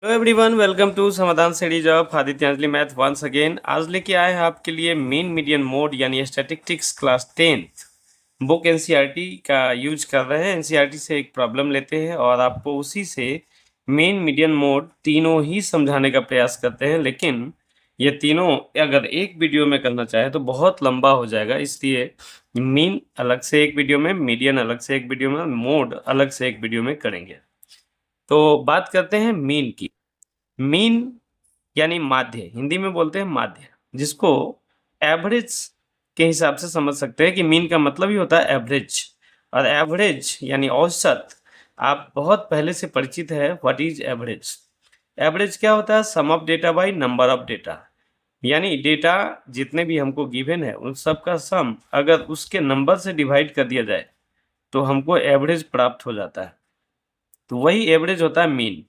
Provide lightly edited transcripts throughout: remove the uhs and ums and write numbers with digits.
Hello everyone, welcome to Samadhan series of Adityanjali math once again. आज लेके आए हैं आपके लिए मीन मीडियन मोड यानी statistics class 10th book NCERT का यूज कर रहे हैं। एनसीईआरटी से एक प्रॉब्लम लेते हैं और आपको उसी से मीन मीडियन मोड तीनों ही समझाने का प्रयास करते हैं, लेकिन ये तीनों अगर एक वीडियो में करना चाहे तो बहुत लंबा हो जाएगा, इसलिए मीन अलग से एक वीडियो में, मीडियन अलग से एक वीडियो में, मोड अलग से एक वीडियो में करेंगे। तो बात करते हैं मीन की। मीन यानी माध्य, हिंदी में बोलते हैं माध्य, जिसको एवरेज के हिसाब से समझ सकते हैं कि मीन का मतलब ही होता है एवरेज। और एवरेज यानी औसत, आप बहुत पहले से परिचित है। What is average? एवरेज क्या होता है? Sum of data by number of data, यानी डेटा जितने भी हमको गिवन है उन सब का सम अगर उसके नंबर से डिवाइड कर दिया जाए तो हमको एवरेज प्राप्त हो जाता है। तो वही एवरेज होता है मीन।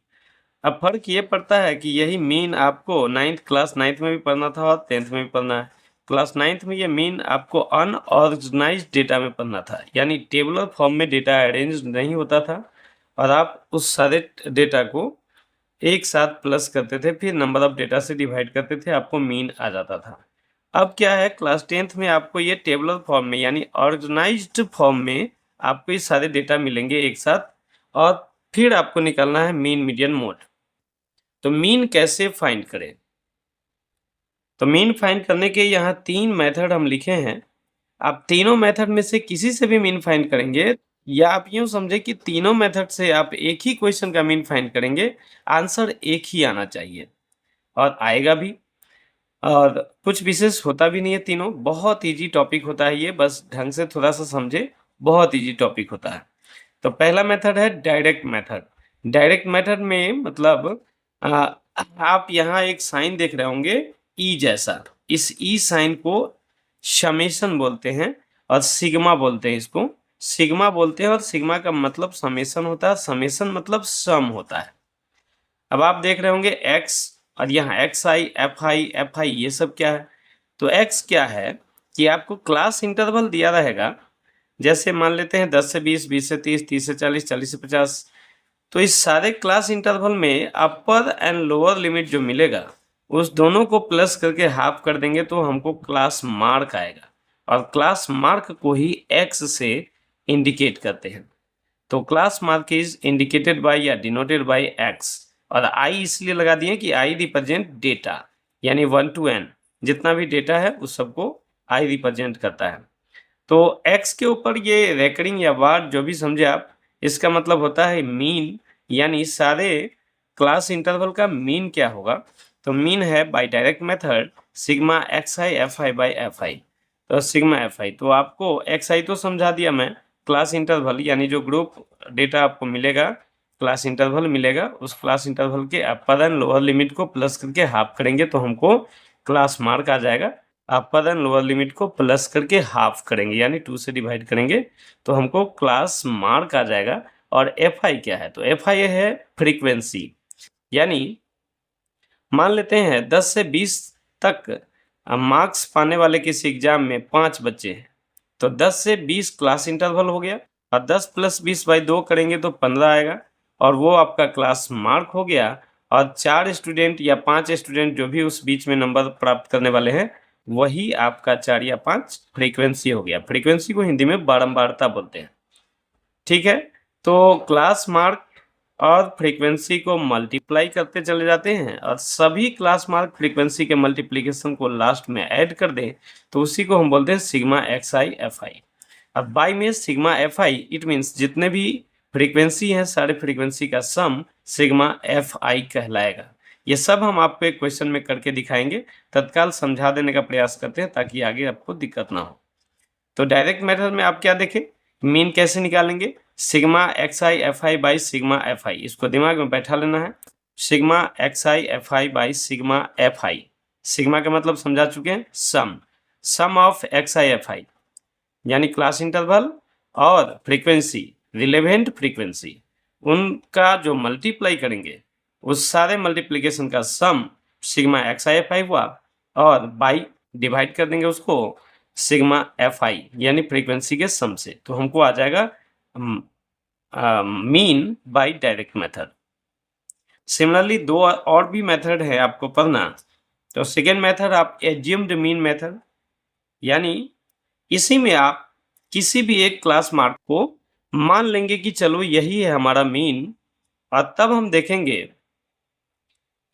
अब फर्क ये पड़ता है कि यही मीन आपको क्लास नाइन्थ में भी पढ़ना था और 10th में भी पढ़ना है। क्लास नाइन्थ में ये मीन आपको अनऑर्गेनाइज्ड डेटा में पढ़ना था, यानी टेबुलर फॉर्म में डेटा अरेंज नहीं होता था और आप उस सारे डेटा को एक साथ प्लस करते थे, फिर नंबर ऑफ डेटा से डिवाइड करते थे, आपको मीन आ जाता था। अब क्या है, क्लास 10th में आपको ये टेबुलर फॉर्म में यानी ऑर्गेनाइज्ड फॉर्म में आपको ये सारे डेटा मिलेंगे एक साथ, और फिर आपको निकालना है मीन मीडियन मोड। तो मीन कैसे फाइंड करें? तो मीन फाइंड करने के यहाँ 3 मेथड हम लिखे हैं। आप तीनों मेथड में से किसी से भी मीन फाइंड करेंगे, या आप यूं समझे कि तीनों मेथड से आप एक ही क्वेश्चन का मीन फाइंड करेंगे, आंसर एक ही आना चाहिए और आएगा भी। और कुछ विशेष होता भी नहीं है, तीनों बहुत इजी टॉपिक होता है ये, बस ढंग से थोड़ा सा समझे, बहुत इजी टॉपिक होता है। तो पहला मेथड है डायरेक्ट मेथड। डायरेक्ट मेथड में मतलब आ, आप यहाँ एक साइन देख रहे होंगे ई जैसा, इस ई साइन को समेशन बोलते हैं और सिग्मा बोलते हैं। इसको सिग्मा बोलते हैं और सिग्मा का मतलब समेशन होता है, समेशन मतलब सम होता है। अब आप देख रहे होंगे एक्स, और यहाँ एक्स आई एफ आई ये सब क्या है? तो एक्स क्या है कि आपको क्लास इंटरवल दिया रहेगा, जैसे मान लेते हैं 10 से 20, 20 से 30, 30 से 40, 40 से 50। तो इस सारे क्लास इंटरवल में अपर एंड लोअर लिमिट जो मिलेगा उस दोनों को प्लस करके हाफ कर देंगे तो हमको क्लास मार्क आएगा, और क्लास मार्क को ही एक्स से इंडिकेट करते हैं। तो class mark is indicated by या डिनोटेड बाय एक्स, और आई इसलिए लगा दिए कि आई रिप्रेजेंट डेटा, यानी 1 to n जितना भी डेटा है उस सबको आई रिप्रेजेंट करता है। तो x के ऊपर ये रेकरिंग या वार्ड जो भी समझे आप, इसका मतलब होता है मीन, यानी सारे क्लास इंटरवल का मीन क्या होगा? तो मीन है by direct method sigma X I F I by F I. तो सिग्मा एफ आई, तो आपको एक्स आई तो समझा दिया मैं, क्लास इंटरवल यानी जो ग्रुप डेटा आपको मिलेगा, क्लास इंटरवल मिलेगा, उस क्लास इंटरवल के अपर एंड लोअर लिमिट को प्लस करके हाफ करेंगे तो हमको क्लास मार्क आ जाएगा। अपर एंड लोअर लिमिट को प्लस करके हाफ करेंगे यानी 2 से डिवाइड करेंगे तो हमको क्लास मार्क आ जाएगा। और एफ आई क्या है? तो एफ आई है फ्रीक्वेंसी, यानी मान लेते हैं 10 से 20 तक मार्क्स पाने वाले किसी एग्जाम में 5 बच्चे हैं, तो 10 से 20 क्लास इंटरवल हो गया, और 10 प्लस 20 बाई 2 करेंगे तो 15 आएगा, और वो आपका क्लास मार्क हो गया। और 4 स्टूडेंट या 5 स्टूडेंट जो भी उस बीच में नंबर प्राप्त करने वाले हैं, वही आपका 4 या 5 फ्रीक्वेंसी हो गया। फ्रीक्वेंसी को हिंदी में बारंबारता बोलते हैं। ठीक है, तो क्लास मार्क और फ्रीक्वेंसी को मल्टीप्लाई करते चले जाते हैं, और सभी क्लास मार्क फ्रीक्वेंसी के मल्टीप्लिकेशन को लास्ट में ऐड कर दें तो उसी को हम बोलते हैं सिग्मा एक्स आई एफ आई। अब बाई में sigma F I it means जितने भी फ्रीक्वेंसी हैं सारे फ्रीक्वेंसी का सम सिग्मा एफ आई कहलाएगा। ये सब हम आपको एक क्वेश्चन में करके दिखाएंगे, तत्काल समझा देने का प्रयास करते हैं ताकि आगे आपको दिक्कत ना हो। तो डायरेक्ट मेथड में आप क्या देखें, मीन कैसे निकालेंगे? Sigma X I F I by sigma F I, इसको दिमाग में बैठा लेना है। Sigma X I F I by sigma F I, sigma का मतलब समझा चुके हैं, sum, sum of X I F I यानी क्लास इंटरवल और फ्रीक्वेंसी, रिलेवेंट फ्रीक्वेंसी, उनका जो मल्टीप्लाई करेंगे उस सारे मल्टीप्लीकेशन का sum sigma X I F I हुआ, और बाई डिवाइड कर देंगे उसको सिग्मा एफ आई यानी फ्रीक्वेंसी के सम से, तो हमको आ जाएगा mean by direct method. Similarly दो और भी मेथड है आपको पढ़ना। तो सेकेंड मेथड आप एज्यूम्ड मीन मेथड, यानी इसी में आप किसी भी एक क्लास मार्क को मान लेंगे कि चलो यही है हमारा मीन, और तब हम देखेंगे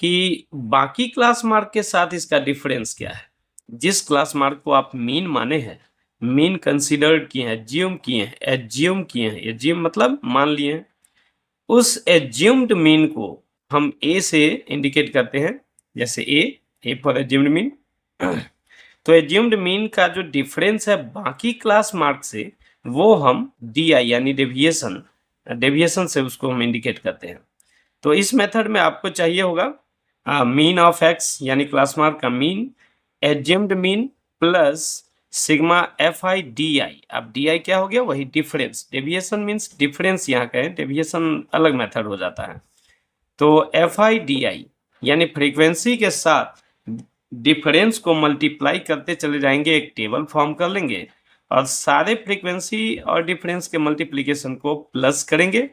कि बाकी क्लास मार्क के साथ इसका डिफरेंस क्या है। जिस क्लास मार्क को आप मीन माने हैं, मीन कंसीडर्ड किए हैं, एज्यूम किए हैं, एज्यूम मतलब मान लिए हैं, उस एज्यूम्ड मीन को हम ए से इंडिकेट करते हैं, जैसे ए फॉर एज्यूम्ड मीन। तो एज्यूम्ड मीन का जो डिफरेंस है बाकी क्लास मार्क से, वो हम डी आई यानी डेविएशन से उसको हम इंडिकेट करते हैं। तो इस मेथड में आपको चाहिए होगा मीन ऑफ एक्स यानी क्लास मार्क का mean, assumed mean plus sigma F I D आई। अब डी आई क्या हो गया, वही डिफरेंस, डेविएशन मीन्स डिफरेंस यहाँ का है, डेविएशन अलग मेथड हो जाता है। तो एफ आई डी आई यानी फ्रीक्वेंसी के साथ डिफरेंस को मल्टीप्लाई करते चले जाएंगे, एक टेबल फॉर्म कर लेंगे और सारे फ्रीक्वेंसी और डिफरेंस के मल्टीप्लिकेशन को प्लस करेंगे,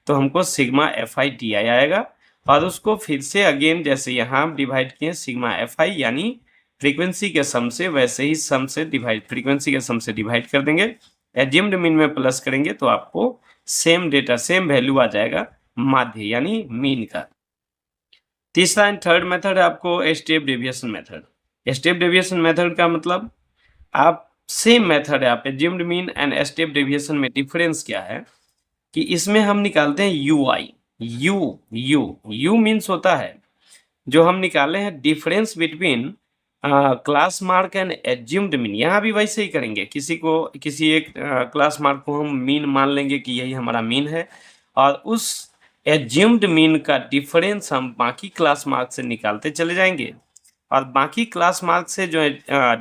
तो हमको सिग्मा एफ आई डी आई आएगा। और उसको फिर से अगेन जैसे यहाँ डिवाइड किए सिग्मा एफ आई यानी फ्रीक्वेंसी के सम से, वैसे ही सम से डिवाइड, फ्रीक्वेंसी के सम से डिवाइड कर देंगे, एज्यूम्ड मीन में प्लस करेंगे तो आपको सेम डेटा सेम वैल्यू आ जाएगा माध्य यानी मीन का। तीसरा एंड थर्ड मेथड है आपको step deviation method. Step deviation method का मतलब आप सेम मेथड है, आप assumed mean and step deviation में डिफरेंस क्या है कि इसमें हम निकालते हैं यू आई। यू मीन्स होता है जो हम निकाले हैं difference between class mark and assumed mean. यहाँ भी वैसे ही करेंगे, किसी एक क्लास मार्क को हम मीन मान लेंगे कि यही हमारा मीन है, और उस एज्यूम्ड मीन का डिफरेंस हम बाकी क्लास मार्क से निकालते चले जाएंगे, और बाकी क्लास मार्क से जो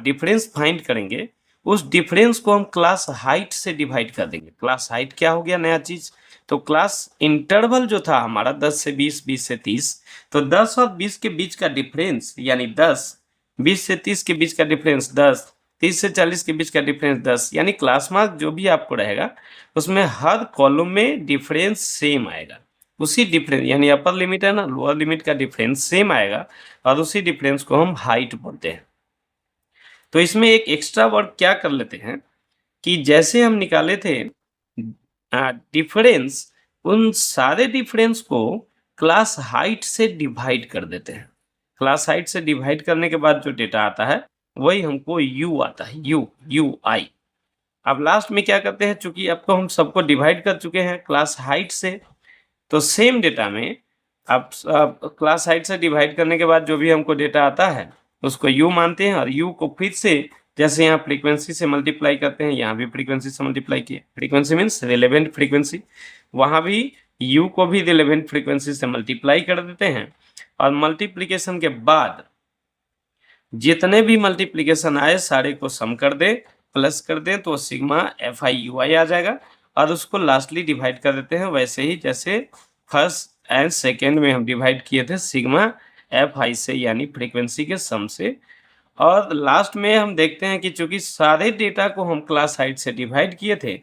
डिफरेंस फाइंड करेंगे उस डिफरेंस को हम क्लास हाइट से डिवाइड कर देंगे। क्लास हाइट क्या हो गया, नया चीज। तो क्लास इंटरवल जो था हमारा 10 से 20, 20 से 30, तो 10 और 20 के बीच का डिफरेंस यानी 10, 20 से 30 के बीच का डिफरेंस 10, 30 से 40 के बीच का डिफरेंस 10, यानी क्लास मार्क जो भी आपको रहेगा उसमें हर कॉलम में डिफरेंस सेम आएगा। उसी डिफरेंस यानी अपर लिमिट है ना, लोअर लिमिट का डिफरेंस सेम आएगा, और उसी डिफरेंस को हम हाइट बोलते हैं। तो इसमें एक एक्स्ट्रा वर्ड क्या कर लेते हैं कि जैसे हम निकाले थे डिफरेंस, उन सारे डिफरेंस को क्लास हाइट से डिवाइड कर देते हैं। क्लास हाइट से डिवाइड करने के बाद जो डेटा आता है वही हमको यू आता है, यू आई। अब लास्ट में क्या करते हैं, चूंकि अब तो हम सबको डिवाइड कर चुके हैं क्लास हाइट से, तो सेम डेटा में अब क्लास हाइट से डिवाइड करने के बाद जो भी हमको डेटा आता है उसको यू मानते हैं, और यू को फिर से जैसे यहाँ फ्रीक्वेंसी से मल्टीप्लाई करते हैं, यहाँ भी फ्रीक्वेंसी से मल्टीप्लाई किए, फ्रीक्वेंसी मीन्स रिलेवेंट फ्रीक्वेंसी, वहाँ भी यू को भी रिलेवेंट फ्रीक्वेंसी से मल्टीप्लाई कर देते हैं, और मल्टीप्लीकेशन के बाद जितने भी मल्टीप्लीकेशन आए सारे को सम कर दे, प्लस कर दें, तो सिग्मा एफ आई यू आई आ जाएगा, और उसको लास्टली डिवाइड कर देते हैं वैसे ही जैसे फर्स्ट एंड सेकेंड में हम डिवाइड किए थे सिग्मा एफ आई से यानी फ्रीक्वेंसी के सम से। और लास्ट में हम देखते हैं कि चूंकि सारे डेटा को हम क्लास हाइट से डिवाइड किए थे,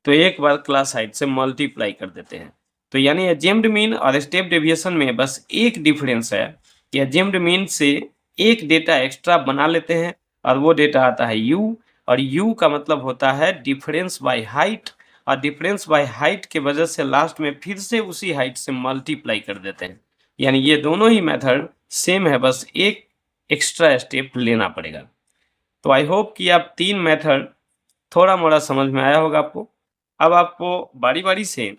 तो एक बार क्लास हाइट से मल्टीप्लाई कर देते हैं। तो यानी एज्यूम्ड मीन और स्टेप डेविएशन में बस एक डिफरेंस है कि एज्यूम्ड मीन से एक डेटा एक्स्ट्रा बना लेते हैं, और वो डेटा आता है यू, और यू का मतलब होता है डिफरेंस बाय हाइट, और डिफरेंस बाय हाइट के वजह से लास्ट में फिर से उसी हाइट से मल्टीप्लाई कर देते हैं। यानी ये दोनों ही मेथड सेम है, बस एक एक्स्ट्रा स्टेप लेना पड़ेगा। तो आई होप कि आप तीन मेथड थोड़ा मोड़ा समझ में आया होगा आपको। अब आपको बारी बारी से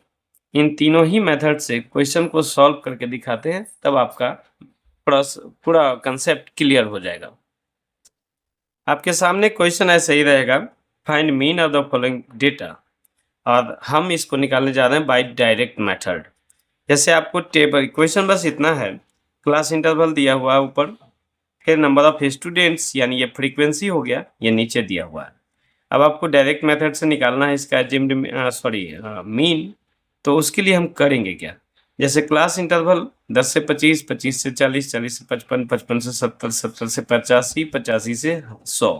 इन तीनों ही मेथड से क्वेश्चन को सॉल्व करके दिखाते हैं, तब आपका पूरा कंसेप्ट क्लियर हो जाएगा। आपके सामने क्वेश्चन ऐसे ही रहेगा, find mean of the following data, और हम इसको निकालने जा रहे हैं बाय डायरेक्ट मेथड। जैसे आपको टेबल क्वेश्चन बस इतना है, क्लास इंटरवल दिया हुआ है ऊपर, फिर नंबर ऑफ स्टूडेंट्स यानी ये फ्रीक्वेंसी हो गया, ये नीचे दिया हुआ है। अब आपको डायरेक्ट मेथड से निकालना है इसका मीन। तो उसके लिए हम करेंगे क्या, जैसे क्लास इंटरवल 10 से 25, 25 से 40, 40 से 55, 55 से 70, 70 से 85, 85 से 100,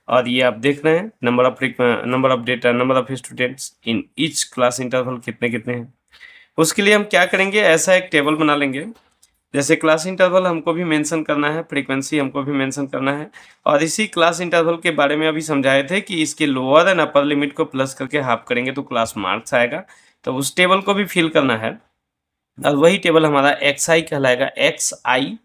और ये आप देख रहे हैं number of data, number of students in each class interval कितने कितने हैं। उसके लिए हम क्या करेंगे, ऐसा एक टेबल बना लेंगे। जैसे क्लास इंटरवल हमको भी मेंशन करना है, फ्रीक्वेंसी हमको भी मेंशन करना है, और इसी क्लास इंटरवल के बारे में अभी समझाए थे कि इसके लोअर एंड अपर लिमिट को प्लस करके हाफ करेंगे तो क्लास मार्क्स आएगा। तो उस टेबल को भी फिल करना है, और वही टेबल हमारा एक्स आई कहलाएगा, एक्स आई।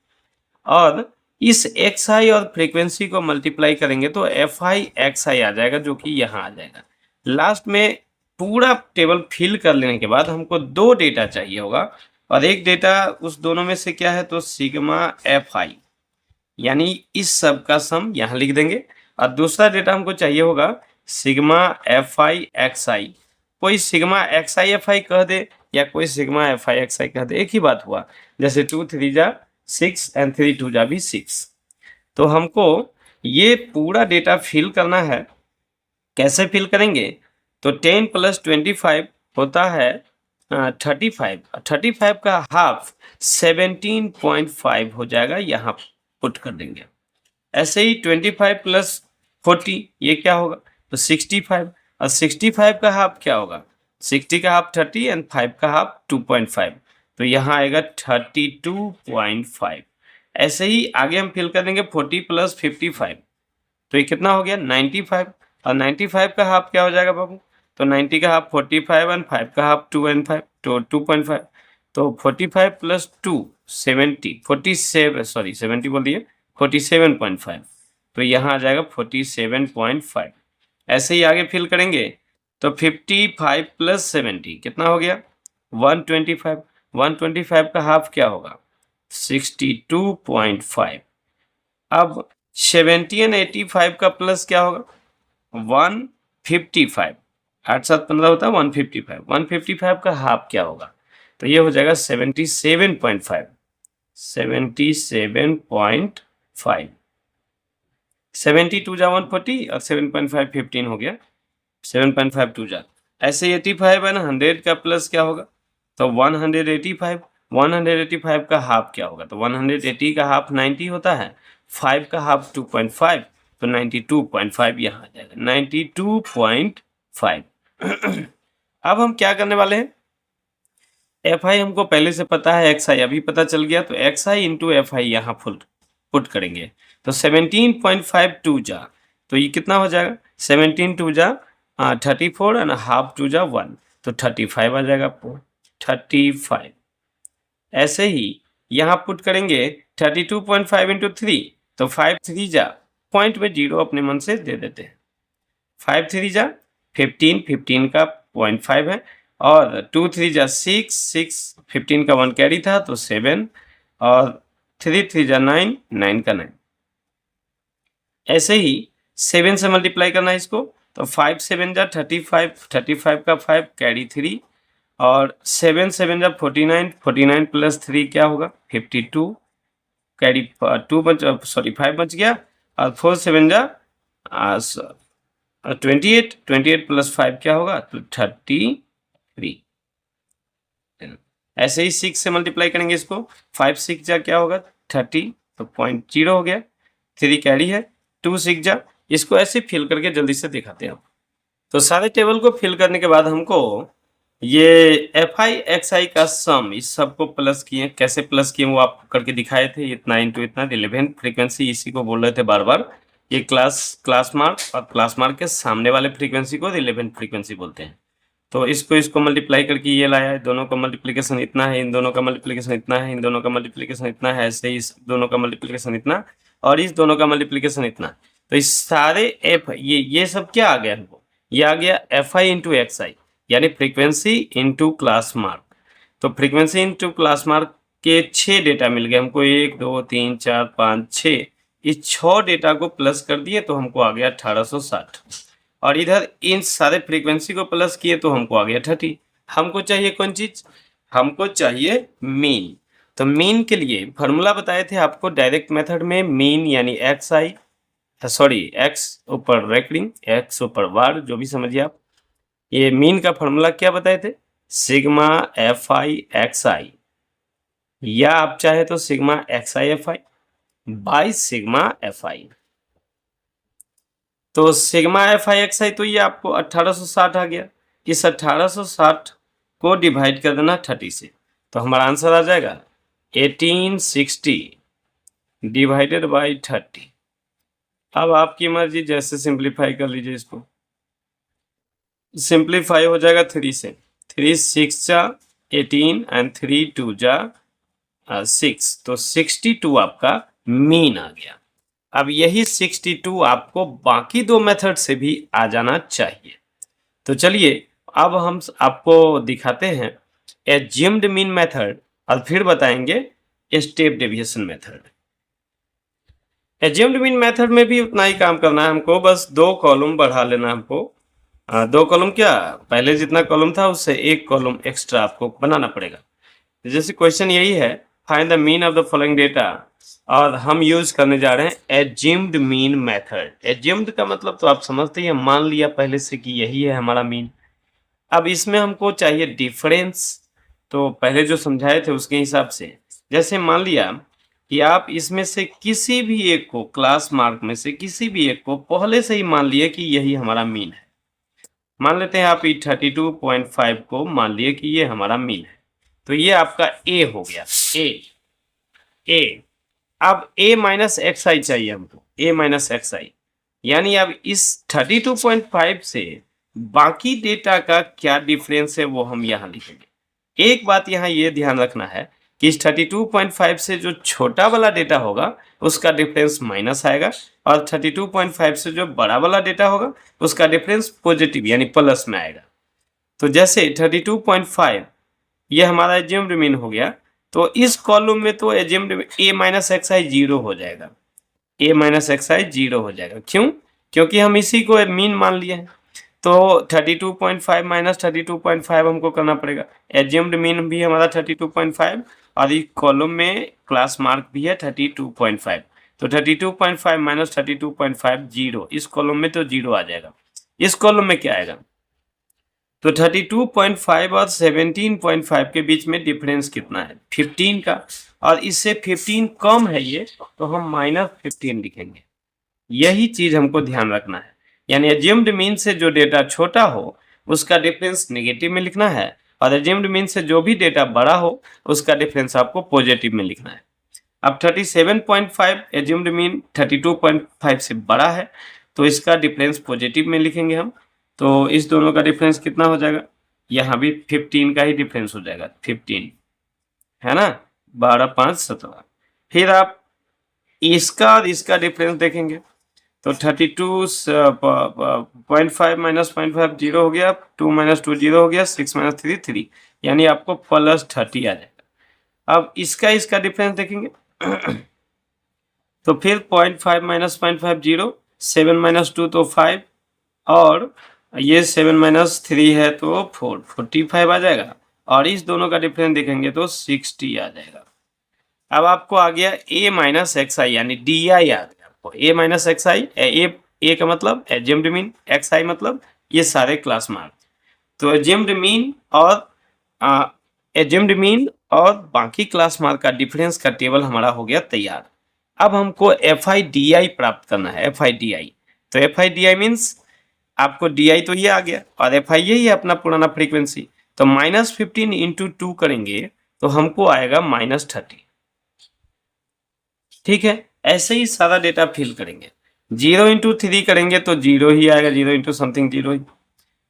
और इस एक्स आई और फ्रीक्वेंसी को मल्टीप्लाई करेंगे तो एफ आई एक्स आई आ जाएगा, जो कि यहाँ आ जाएगा। लास्ट में पूरा टेबल फिल कर लेने के बाद हमको दो डेटा चाहिए होगा, और एक डेटा उस दोनों में से क्या है, तो सिग्मा एफ आई, यानी इस सब का सम यहाँ लिख देंगे। और दूसरा डेटा हमको चाहिए होगा सिग्मा एफ आई एक्स आई। कोई सिग्मा एक्स आई एफ आई कह दे या कोई सिग्मा एफ आई एक्स आई कह दे, एक ही बात हुआ। जैसे 2 3 जा 6 एंड 3 2 जा भी 6। तो हमको ये पूरा डेटा फिल करना है। कैसे फिल करेंगे, तो 10 + 25 होता है 35। 35 का हाफ 17.5 हो जाएगा, यहाँ पुट कर देंगे। ऐसे ही 25 + 40 ये क्या होगा, तो 65। और 65 का हाफ क्या होगा, 60 का हाफ 30 एंड 5 का हाफ 2.5, तो यहाँ आएगा 32.5। ऐसे ही आगे हम फिल कर देंगे 40 + 55, तो ये कितना हो गया 95। और 95 का हाफ क्या हो जाएगा बाबू, तो 90 का हाफ 45 एंड 5 का हाफ 2 एंड 5, तो 2.5। तो 45 + 2 70, 47 सॉरी 70 बोल दिए, 47.5, तो यहाँ आ जाएगा 47.5। ऐसे ही आगे फिल करेंगे तो 55 + 70 कितना हो गया 125। 125 का हाफ क्या होगा 62.5। अब 70 एंड 85 का प्लस क्या होगा 155। 8 7 15 होता है 155। 155 का हाफ क्या होगा, तो ये हो जाएगा 77.5। 77.5 72 जा 140 और 7.5 15 हो गया 7.5 2 जा। ऐसे 85 है ना 100 का प्लस क्या होगा, तो 185। 185 का हाफ क्या होगा, तो 180 का हाफ 90 होता है, 5 का हाफ 2.5, तो 92.5 यहाँ आ जाएगा 92.5। अब हम क्या करने वाले हैं, एफ आई हमको पहले से पता है, एक्स आई अभी पता चल गया, तो x I into F I यहाँ फुल पुट करेंगे। तो 17.5 2 जा, तो ये कितना हो जाएगा 17 2 जा 34 एंड हाफ 2 जा 1, तो 35 आ जाएगा आपको 35। ऐसे ही यहाँ पुट करेंगे 32.5 इंटू 3, तो 5 3 जा पॉइंट में 0 अपने मन से दे देते हैं। 5 3 जा 15, 15 का 0.5 है, और 2 3 जा 6, 6 15 का 1 कैरी था तो 7, और 3 3 जा 9, 9 का 9। ऐसे ही 7 से मल्टीप्लाई करना है इसको, तो 5 7 जा 35, 35 का 5 कैरी 3, और 7 7 जा 49, 49 + 3 क्या होगा 52, कैरी 2 बच सॉरी 5 बच गया, और 4 7 जा 28, 28 + 5 क्या होगा, तो 33। ऐसे ही 6 से मल्टीप्लाई करेंगे इसको, 5 6 जा क्या होगा 30, तो 0.0 हो गया, 3 कैरी है, 2 6 जा। इसको ऐसे फिल करके जल्दी से दिखाते हैं। तो सारे टेबल को फिल करने के बाद हमको ये एफ आई एक्स आई का सम, इस सबको प्लस किए, कैसे प्लस किए वो आप करके दिखाए थे, इतना इंटू इतना रिलेवेंट फ्रीक्वेंसी, इसी को बोल रहे थे बार बार। ये क्लास मार्क और क्लास मार्क के सामने वाले फ्रीक्वेंसी को रिलेवेंट फ्रीक्वेंसी बोलते हैं। तो इसको मल्टीप्लाई करके ये लाया है, दोनों का मल्टीप्लिकेशन इतना है, इन दोनों का मल्टीप्लिकेशन इतना है, इन दोनों का मल्टीप्लिकेशन इतना है, ऐसे इस दोनों का मल्टीप्लिकेशन इतना, और इस दोनों का मल्टीप्लिकेशन इतना। तो इस सारे एफ ये सब क्या आ गया हमको, ये आ गया एफ आई इंटू एक्स आई, यानी फ्रीक्वेंसी इंटू क्लास मार्क। तो फ्रीक्वेंसी इंटू क्लास मार्क के 6 डेटा मिल गए हमको, 1 2 3 4 5 6। इस 6 डेटा को प्लस कर दिए तो हमको आ गया 1860, और इधर इन सारे फ्रीक्वेंसी को प्लस किए तो हमको आ गया 30। हमको चाहिए कौन चीज, हमको चाहिए मीन। तो मीन के लिए फॉर्मूला बताए थे आपको डायरेक्ट मेथड में, मीन यानी एक्स आई सॉरी एक्स ऊपर रेकरिंग, एक्स ऊपर वार, जो भी समझिए आप। ये मीन का फॉर्मूला क्या बताए थे, सिग्मा एफ आई एक्स आई, या आप चाहे तो sigma X I F I by sigma F I. तो sigma F I x I, तो ये आपको 1860 आ गया। इस 1860 को डिवाइड कर देना 30 से, तो हमारा आंसर आ जाएगा 1860 डिवाइडेड बाई 30। अब आपकी मर्जी, जैसे सिंप्लीफाई कर लीजिए इसको। सिंप्लीफाई हो जाएगा 3 से, 3 6 जा 18 एंड 3 2 जा 6, तो 62 आपका मीन आ गया। अब यही 62 आपको बाकी दो मेथड से भी आ जाना चाहिए। तो चलिए अब हम आपको दिखाते हैं एज्यूम्ड मीन मेथड और फिर बताएंगे step deviation method. Assumed mean method में भी उतना ही काम करना है हमको, बस 2 कॉलम बढ़ा लेना हमको। 2 कॉलम क्या, पहले जितना कॉलम था उससे 1 कॉलम एक्स्ट्रा आपको बनाना पड़ेगा। जैसे क्वेश्चन यही है, find the mean of the following data, और हम यूज करने जा रहे हैं एज्यूम्ड मीन मेथड। एज्यूम्ड का मतलब तो आप समझते ही, मान लिया पहले से कि यही है हमारा मीन। अब इसमें हमको चाहिए डिफरेंस, तो पहले जो समझाए थे उसके हिसाब से, जैसे मान लिया कि आप इसमें से किसी भी एक को, क्लास मार्क में से किसी भी एक को पहले से ही मान लिए कि यही हमारा मीन है। मान लेते हैं आप 32.5 को मान लिए कि ये हमारा मीन है, तो ये आपका ए हो गया। ए अब a माइनस एक्स आई चाहिए हमको, a माइनस एक्स आई, यानी अब इस 32.5 से बाकी डेटा का क्या डिफरेंस है वो हम यहाँ लिखेंगे। एक बात यहाँ ये ध्यान रखना है कि इस 32.5 से जो छोटा वाला डेटा होगा उसका डिफरेंस माइनस आएगा, और 32.5 से जो बड़ा वाला डेटा होगा उसका डिफरेंस पॉजिटिव यानी प्लस में आएगा। तो जैसे 32.5 ये हमारा एज्यूम्ड मीन हो गया, तो इस कॉलम में तो एज्यूम्ड a माइनस एक्स आई 0 हो जाएगा, a माइनस एक्स आई 0 हो जाएगा। क्यों? क्योंकि हम इसी को मीन मान लिए हैं। तो 32.5 माइनस 32.5 हमको करना पड़ेगा। एज्यूम्ड मीन भी हमारा 32.5 और इस कॉलम में क्लास मार्क भी है 32.5, तो 32.5 माइनस 32.5 0, इस कॉलम में तो 0 आ जाएगा। इस कॉलम में क्या आएगा, तो 32.5 और 17.5 के बीच में डिफरेंस कितना है, 15 का, और इससे 15 कम है ये, तो हम माइनस 15 लिखेंगे। यही चीज हमको ध्यान रखना है, यानी एज्यूम्ड मीन से जो डेटा छोटा हो उसका डिफरेंस नेगेटिव में लिखना है, और एज्यूम्ड मीन से जो भी डेटा बड़ा हो उसका डिफरेंस आपको पॉजिटिव में लिखना है। अब 37.5 एज्यूम्ड मीन 32.5 से बड़ा है, तो इसका डिफरेंस पॉजिटिव में लिखेंगे हम। तो इस दोनों का डिफरेंस कितना हो जाएगा, यहाँ भी 15 का ही डिफरेंस हो जाएगा, 15 है ना, 12 5 17। फिर आप इसका और इसका डिफरेंस देखेंगे, तो 32.5 माइनस 0.5 0 हो गया, 2 माइनस 2 0 हो गया, 6 माइनस 3 3, यानी आपको प्लस 30 आ जाएगा। अब इसका डिफरेंस देखेंगे तो फिर 0.5 माइनस 0.5 0, 7 माइनस 2 तो 5, और ये 7 माइनस 3 है तो 4, 45 आ जाएगा, और इस दोनों का डिफरेंस देखेंगे तो 60 आ जाएगा। अब आपको आ गया a माइनस एक्स आई, यानी डी आई आ गया आपको, a माइनस एक्स आई, ए का मतलब एज्यूम्ड मीन, एक्स आई मतलब ये सारे क्लास मार्क। तो एज्यूम्ड मीन और बाकी क्लास मार्क का डिफरेंस का टेबल हमारा हो गया तैयार। अब हमको एफ आई डी आई प्राप्त करना है, एफ आई डी आई। तो F I D I means आपको डी आई तो ये आ गया, और एफ आई यही है अपना पुराना फ्रीक्वेंसी, तो माइनस 15 इंटू 2 करेंगे तो हमको आएगा माइनस 30। ठीक है, ऐसे ही सारा डेटा फिल करेंगे। 0 इंटू 3 करेंगे तो 0 ही आएगा, 0 इंटू समथिंग 0 ही।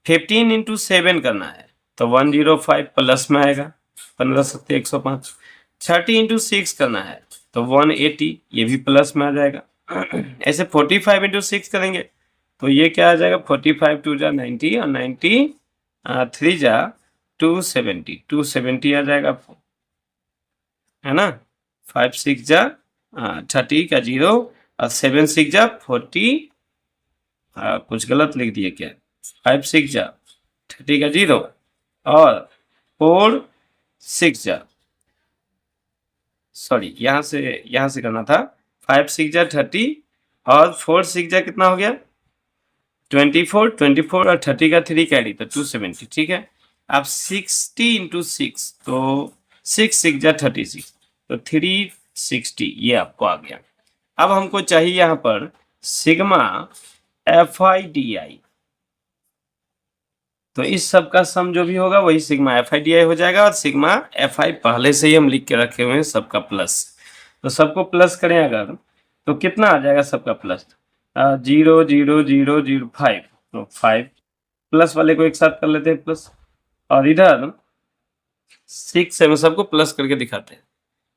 15 इंटू 7 करना है तो 105 प्लस में आएगा, 15 सत्ते 105। 30 इंटू 6 करना है तो 180, ये भी प्लस में आ जाएगा। ऐसे 45 इंटू 6 करेंगे तो ये क्या आ जाएगा, 45 2 जा 90, और 90 3 जा 270, 270 आ जाएगा आपको, है ना। 5 6 जा 30 का 0, और 7 6 जा 40, कुछ गलत लिख दिए क्या, 5 6 जा 30 का 0, और 4 6 जा, सॉरी यहाँ से करना था, 5 6 जा 30, और 4 6 जा कितना हो गया 24, 24 और 30 का 3 कैरी तो 270। ठीक है, अब 60 इंटू 6 तो 6 6 जा 36, तो 360 ये आपको आ गया। अब हमको चाहिए यहाँ पर sigma F I D I. तो इस सब का सम जो भी होगा वही सिग्मा एफ आई डी आई हो जाएगा, और सिग्मा एफ आई पहले से ही हम लिख के रखे हुए हैं सबका प्लस। तो सबको प्लस करें अगर तो कितना आ जाएगा सबका प्लस, 0.0005, तो 5 प्लस वाले को एक साथ कर लेते हैं प्लस, और इधर 6 7 सबको प्लस करके दिखाते हैं।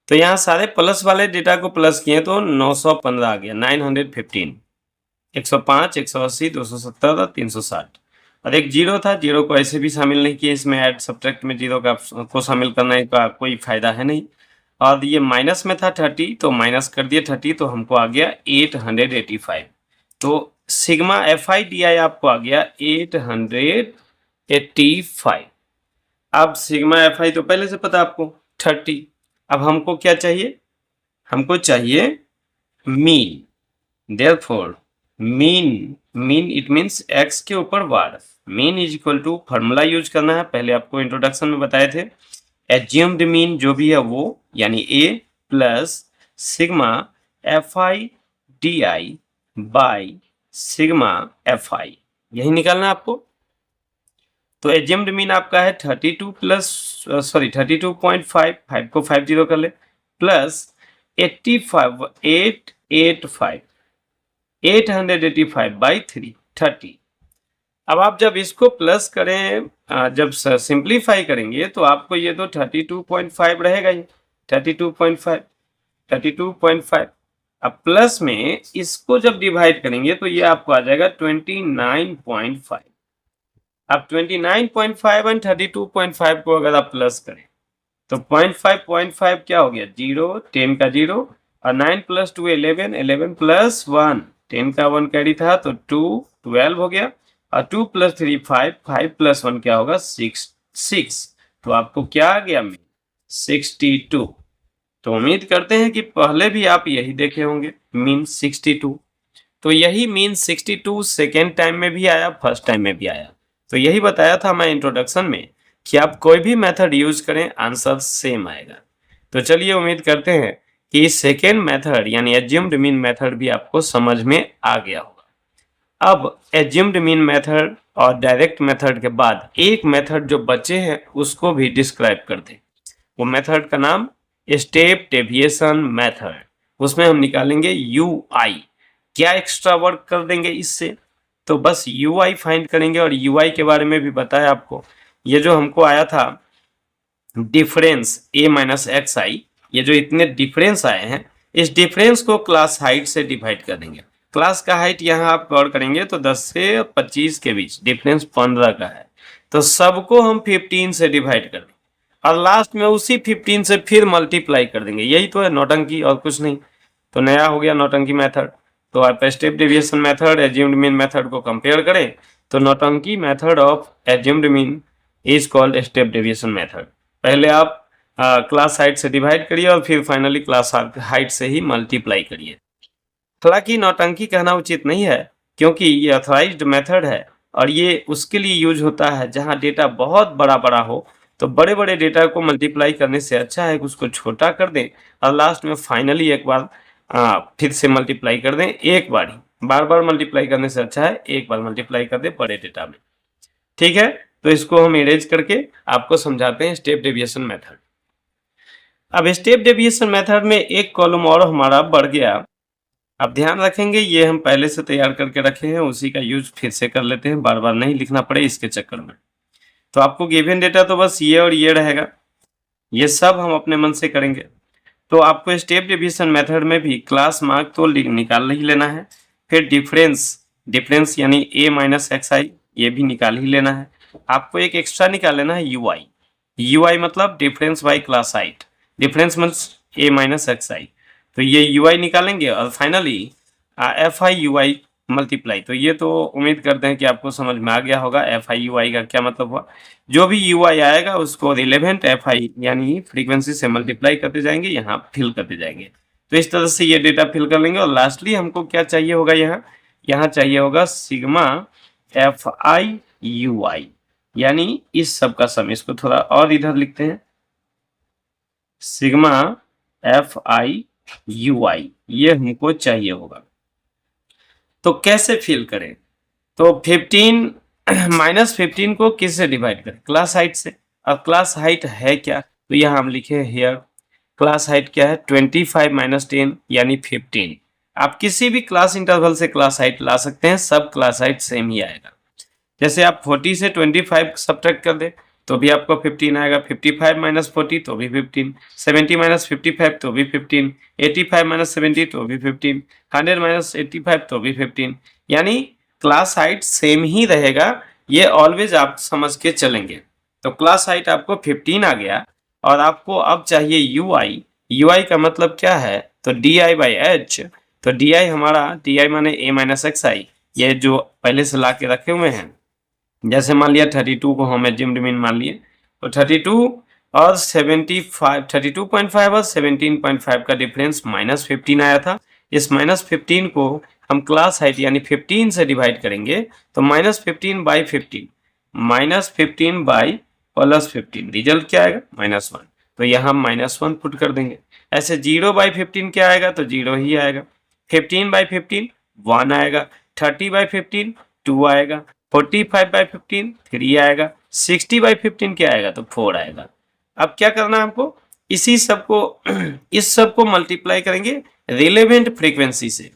तो यहाँ सारे प्लस वाले डेटा को प्लस किए तो 915 आ गया, 915, 105, 180, 270 और 360, और एक जीरो था, जीरो को ऐसे भी शामिल नहीं किए इसमें, ऐड सब्ट्रैक्ट में जीरो को शामिल करने का कोई फायदा है नहीं। और ये माइनस में था 30, तो माइनस कर दिए 30, तो हमको आ गया 885। तो सिग्मा एफ आई डी आई आपको आ गया 885। अब सिग्मा एफ आई तो पहले से पता आपको 30। अब हमको क्या चाहिए, हमको चाहिए mean. Therefore mean it means X के ऊपर bar, mean is equal to, formula use करना है, पहले आपको इंट्रोडक्शन में बताए थे, एज्यूम्ड मीन जो भी है वो यानी A plus sigma F I D I by sigma F I, यही निकालना है आपको। तो एज्यूम्ड मीन आपका है 32 प्लस 32.5, 5 को 50 कर ले, प्लस 85 885 बाई 3 30। अब आप जब इसको प्लस करें, जब सिंप्लीफाई करेंगे तो आपको ये तो 32.5 रहेगा ही, 32.5। अब प्लस में इसको जब डिवाइड करेंगे तो ये आपको आ जाएगा 29.5। अब 29.5 एंड 32.5 को अगर आप प्लस करें तो 0.5 क्या हो गया, 0, 10 का 0, और 9 प्लस 2 11, 11 प्लस 1, 10 का 1 कैरी था तो 2 12 हो गया, और 2 प्लस 3 5, 5 प्लस 1 क्या होगा 6। तो आपको क्या आ गया, 62। तो उम्मीद करते हैं कि पहले भी आप यही देखे होंगे, मीन 62। तो यही मीन 62 सेकेंड टाइम में भी आया, फर्स्ट टाइम में भी आया। तो यही बताया था मैं इंट्रोडक्शन में कि आप कोई भी मेथड यूज करें आंसर सेम आएगा। तो चलिए उम्मीद करते हैं कि सेकेंड मेथड यानी एज्यूम्ड मीन मेथड भी आपको समझ में आ गया होगा। अब एज्यूम्ड मीन मेथड और डायरेक्ट मेथड के बाद एक मेथड जो बचे हैं उसको भी डिस्क्राइब कर दें। वो मेथड का नाम स्टेप डेविएशन मेथड। उसमें हम निकालेंगे यू आई। क्या एक्स्ट्रा वर्क कर देंगे इससे, तो बस यू आई फाइंड करेंगे। और यू आई के बारे में भी बताया आपको, ये जो हमको आया था डिफरेंस a माइनस एक्स आई, ये जो इतने डिफरेंस आए हैं इस डिफरेंस को क्लास हाइट से डिवाइड कर देंगे। क्लास का हाइट यहाँ आप गौर करेंगे तो 10 से 25 के बीच, डिफरेंस 15 का है, तो सबको हम 15 से डिवाइड कर देंगे और लास्ट में उसी 15 से फिर मल्टीप्लाई कर देंगे। यही तो है नौटंकी, और कुछ नहीं। तो नया हो गया नौटंकी मेथड। तो आप step deviation method assumed mean method को कंपेयर करें तो नौटंकी method of assumed mean is called step deviation method. पहले आप क्लास हाइट से डिवाइड करिए और फिर फाइनली क्लास हाइट से ही मल्टीप्लाई करिए। हालांकि नौटंकी कहना उचित नहीं है क्योंकि ये ऑथराइज्ड मेथड है और ये उसके लिए यूज होता है जहां डेटा बहुत बड़ा बड़ा हो। तो बड़े बड़े डेटा को मल्टीप्लाई करने से अच्छा है कि उसको छोटा कर दें और लास्ट में फाइनली एक बार फिर से मल्टीप्लाई कर दें। एक बार ही, बार बार मल्टीप्लाई करने से अच्छा है एक बार मल्टीप्लाई कर दें बड़े डेटा में। ठीक है, तो इसको हम इरेज करके आपको समझाते हैं स्टेप डेविएशन मेथड। अब स्टेप डेविएशन मेथड में एक कॉलम और हमारा बढ़ गया। अब ध्यान रखेंगे ये हम पहले से तैयार करके रखे हैं, उसी का यूज फिर से कर लेते हैं, बार बार नहीं लिखना पड़े इसके चक्कर में। तो आपको गिवन डेटा तो बस ये और ये रहेगा, ये सब हम अपने मन से करेंगे। तो आपको स्टेप डेविएशन मेथड में भी क्लास मार्क तो निकाल ही लेना है, फिर डिफरेंस यानी a माइनस एक्स आई ये भी निकाल ही लेना है। आपको एक एक्स्ट्रा निकाल लेना है यू आई मतलब difference by class height, difference means a minus X I. तो ये यू आई निकालेंगे और finally F I U I multiply. तो ये तो उम्मीद करते हैं कि आपको समझ में आ गया होगा एफ आई यू आई का क्या मतलब हुआ। जो भी यू आई आएगा उसको रिलेवेंट एफ आई यानी फ्रीक्वेंसी से मल्टीप्लाई करते जाएंगे, यहाँ फिल करते जाएंगे। तो इस तरह से ये डेटा फिल कर लेंगे और लास्टली हमको क्या चाहिए होगा, यहाँ चाहिए होगा सिग्मा एफ आई यू आई यानी इस सब का सम। इसको थोड़ा और इधर लिखते हैं, सिग्मा एफ आई यू आई ये हमको चाहिए होगा। तो कैसे फिल करें, तो 15 -15 को किससे डिवाइड करें? क्लास हाइट से। अब क्लास हाइट है क्या? तो यहाँ हम लिखे हियर क्लास हाइट क्या है? 25 - 10 यानी 15। आप किसी भी क्लास इंटरवल से क्लास हाइट ला सकते हैं, सब क्लास हाइट सेम ही आएगा। जैसे आप 40 से 25 सब्ट्रैक्ट कर दें तो भी आपको 15 आएगा, 55 - 40 तो भी 15, 70 - 55 तो भी 15, 85 - 70 तो भी 15, 100 - 85 तो भी 15, यानी क्लास हाइट सेम ही रहेगा। ये ऑलवेज आप समझ के चलेंगे। तो क्लास हाइट आपको 15 आ गया और आपको अब चाहिए यूआई। यूआई का मतलब क्या है? तो DI/H। तो DI हमारा DI माने A - XI, ये जो पहले से ला के रखे हुए हैं। जैसे मान लिया 32 को हम एज्यूम्ड मीन मान लिए, तो 32 और 75, 32.5 और 17.5 का डिफरेंस -15 आया था। इस -15 को हम क्लास हाइट यानी 15 से डिवाइड करेंगे तो -15/15, -15/+15, रिजल्ट क्या आएगा? -1। तो यहाँ -1 पुट कर देंगे। ऐसे 0/15 क्या आएगा? तो 0 ही आएगा। 15/15 1 आएगा, 30/15 2 आएगा, 45/15 3 आएगा, 60/15 क्या आएगा? तो 4 आएगा। अब क्या करना है हमको? इसी सबको इस सब को मल्टीप्लाई करेंगे रिलेवेंट फ्रीक्वेंसी से।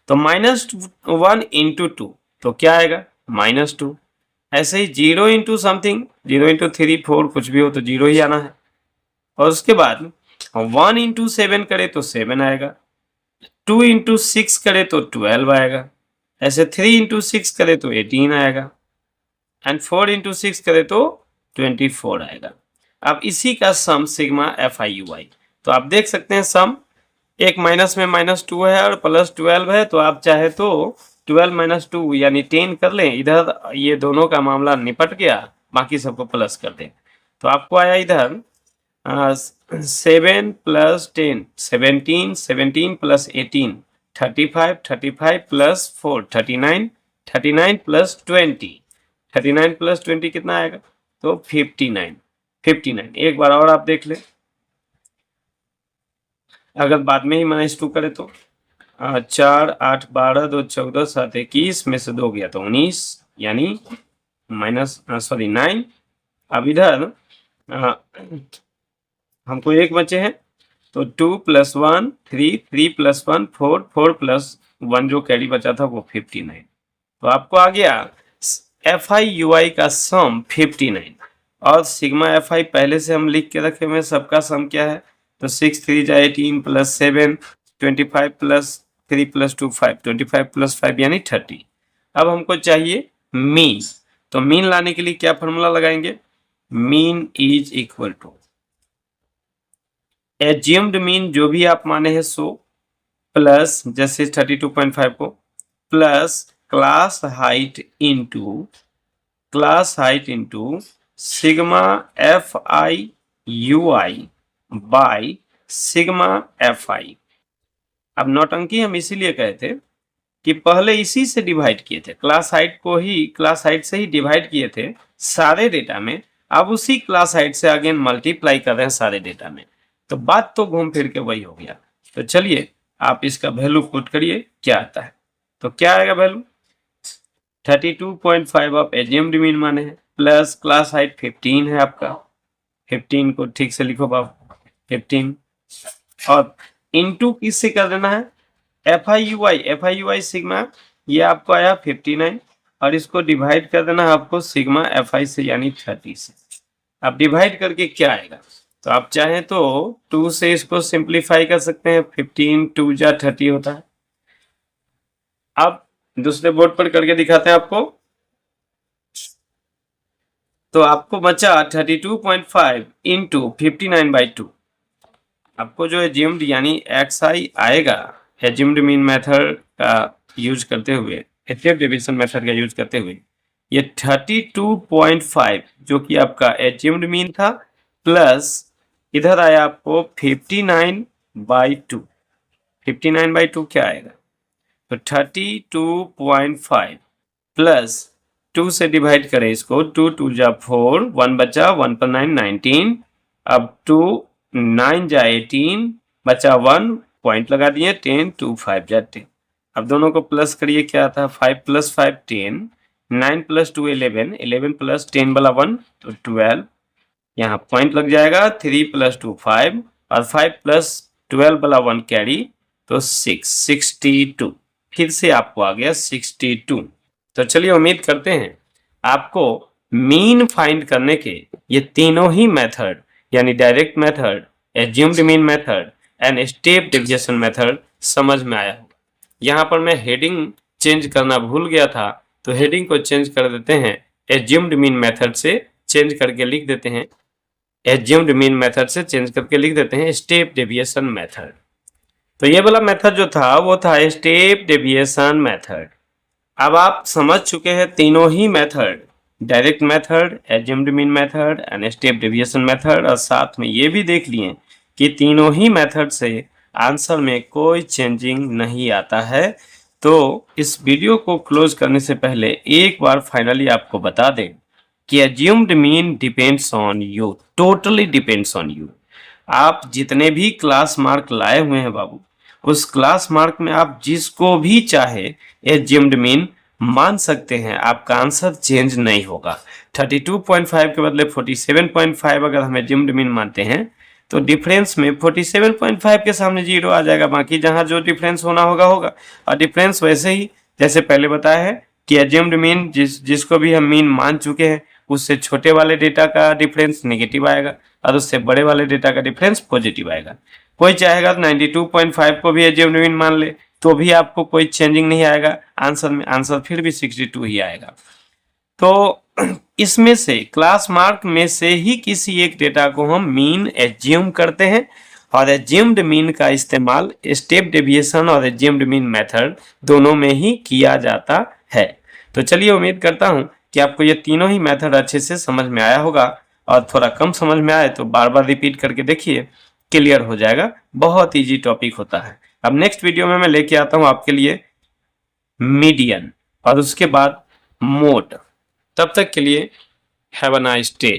तो -1 × 2 तो क्या आएगा? -2। ऐसे ही 0 × समथिंग, 0 × 3 4 कुछ भी हो तो 0 ही आना है। और उसके बाद 1 × 7 करे तो 7 आएगा, 2 × 6 करे तो 12 आएगा, ऐसे 3 × 6 करे तो 18 आएगा, एंड 4 × 6 करे तो 24 आएगा। अब इसी का सम सिग्मा FIUI। तो आप देख सकते हैं सम एक माइनस में -2 है और +12 है, तो आप चाहे तो 12 - 2 यानी 10 कर लें। इधर ये दोनों का मामला निपट गया, बाकी सबको प्लस कर दें। तो आपको आया इधर 7 + 10 17, 17 + 18 35, 35 + 4 39, 39 + 20, 39 + 20 कितना आएगा? तो 59, 59। एक बार और आप देख लें, अगर बाद में ही -2 करे तो 4 8 12 2 14 7 21 में से 2 गया तो 19, यानी -9। अब इधर हमको एक बचे हैं, तो 2 + 1 3, 3 + 1 4, 4 + 1 जो कैरी बचा था वो 59। तो आपको आ गया FIUI का सम 59। और सिग्मा FI पहले से हम लिख के रखे हुए, सबका सम क्या है? तो 6 3 × 18 + 7 25 + 3 + 2 5, 25 + 5 यानी 30। अब हमको चाहिए मीन। तो मीन लाने के लिए क्या फॉर्मूला लगाएंगे? Mean is equal to assumed mean जो भी आप माने हैं सो, प्लस जैसे 32.5 को, plus class height into sigma FIUI by sigma FI। अब नौटंकी हम इसीलिए कहे थे कि पहले इसी से डिवाइड किए थे, क्लास हाइट से ही डिवाइड किए थे सारे डेटा में। अब उसी क्लास हाइट से अगेन मल्टीप्लाई कर रहे हैं सारे डेटा में, तो बात तो घूम फिर के वही हो गया। तो चलिए आप इसका वैल्यू पुट करिए क्या आता है। तो क्या आएगा वैल्यू? 32.5 आप एज्यूम्ड मीन माने हैं, प्लस क्लास हाइट 15 है आपका, 15 को ठीक से लिखो बाबू 15, और इनटू किससे कर देना है? FIUI सिग्मा, ये आपको आया 59, और इसको डिवाइड कर देना है आपको सिग्मा FI से यानी 30 से। अब डिवाइड करके क्या आएगा? तो आप चाहें तो 2 से इसको सिंप्लीफाई कर सकते हैं, 15 2 जा 30 होता है। अब दूसरे बोर्ड पर करके दिखाते हैं आपको। तो आपको बचा 32.5 × 59/2। आपको जो एज्यूम्ड यानी XI आएगा, एज्यूम्ड मीन मेथड का यूज करते हुए, एचएफ डिवीजन मेथड का यूज करते हुए, ये 32.5 जो कि आपका एज्यूम्ड मीन था, प्लस इधर आया आपको 59/2। 59/2 क्या आएगा? तो 32.5 प्लस 2 से डिवाइड करें इसको, 2 2 जा 4, 1 बचा, 1 पर 9 19, अब 2 9 जा 18 बचा 1, पॉइंट लगा दिए 10, 2 5 जा 10। अब दोनों को प्लस करिए, क्या आता है? 5 + 5 10, 9 + 2 11, 11 + 10 वाला 1 तो 12, यहाँ पॉइंट लग जाएगा। 3 + 2 5 और 5 + 12 वाला 1 कैरी तो 6, 62। फिर से आपको आ गया 62। तो चलिए उम्मीद करते हैं आपको मीन फाइंड करने के ये तीनों ही मेथड यानी direct method, assumed mean method and step deviation method समझ में आया होगा। यहाँ पर मैं हेडिंग चेंज करना भूल गया था, तो हेडिंग को चेंज कर देते हैं, एज्यूम्ड मीन मेथड से चेंज करके लिख देते हैं, एज्यूम्ड मीन मेथड से चेंज करके लिख देते हैं स्टेप डेविएशन मेथड। तो ये वाला मेथड जो था वो था स्टेप डेविएशन मेथड। अब आप समझ चुके हैं तीनों ही method, direct method, assumed mean method and step deviation method, और साथ में ये भी देख लिए कि तीनों ही मेथड से आंसर में कोई चेंजिंग नहीं आता है। तो इस वीडियो को क्लोज करने से पहले एक बार फाइनली आपको बता दें कि assumed mean depends on you, totally depends on you. आप जितने भी क्लास मार्क लाए हुए हैं बाबू, उस क्लास मार्क में आप जिसको भी चाहे एज्यूम्ड मीन मान सकते हैं, आपका आंसर चेंज नहीं होगा। 32.5 के बदले 47.5 अगर हम एज्यूम्ड मीन मानते हैं तो डिफरेंस में 47.5 के सामने 0 आ जाएगा, बाकी जहां जो डिफरेंस होना होगा होगा। और डिफरेंस वैसे ही जैसे पहले बताया है कि एज्यूम्ड मीन जिसको भी हम मीन मान चुके हैं उससे छोटे वाले डेटा का डिफरेंस नेगेटिव आएगा और उससे बड़े वाले डेटा का डिफरेंस पॉजिटिव आएगा। कोई चाहेगा तो 92.5 को भी एज्यूम्ड मीन मान ले तो भी आपको कोई चेंजिंग नहीं आएगा आंसर में, आंसर फिर भी 62 ही आएगा। तो इसमें से क्लास मार्क में से ही किसी एक डेटा को हम मीन एज्यूम करते हैं और एज्यूम्ड मीन का इस्तेमाल स्टेप डेविएशन और एज्यूम्ड मीन मेथड दोनों में ही किया जाता है। तो चलिए उम्मीद करता हूं कि आपको ये तीनों ही मेथड अच्छे से समझ में आया होगा, और थोड़ा कम समझ में आए तो बार बार रिपीट करके देखिए, क्लियर हो जाएगा। बहुत ईजी टॉपिक होता है। अब नेक्स्ट वीडियो में मैं लेके आता हूं आपके लिए मीडियन और उसके बाद मोड। तब तक के लिए हैव अ नाइस डे।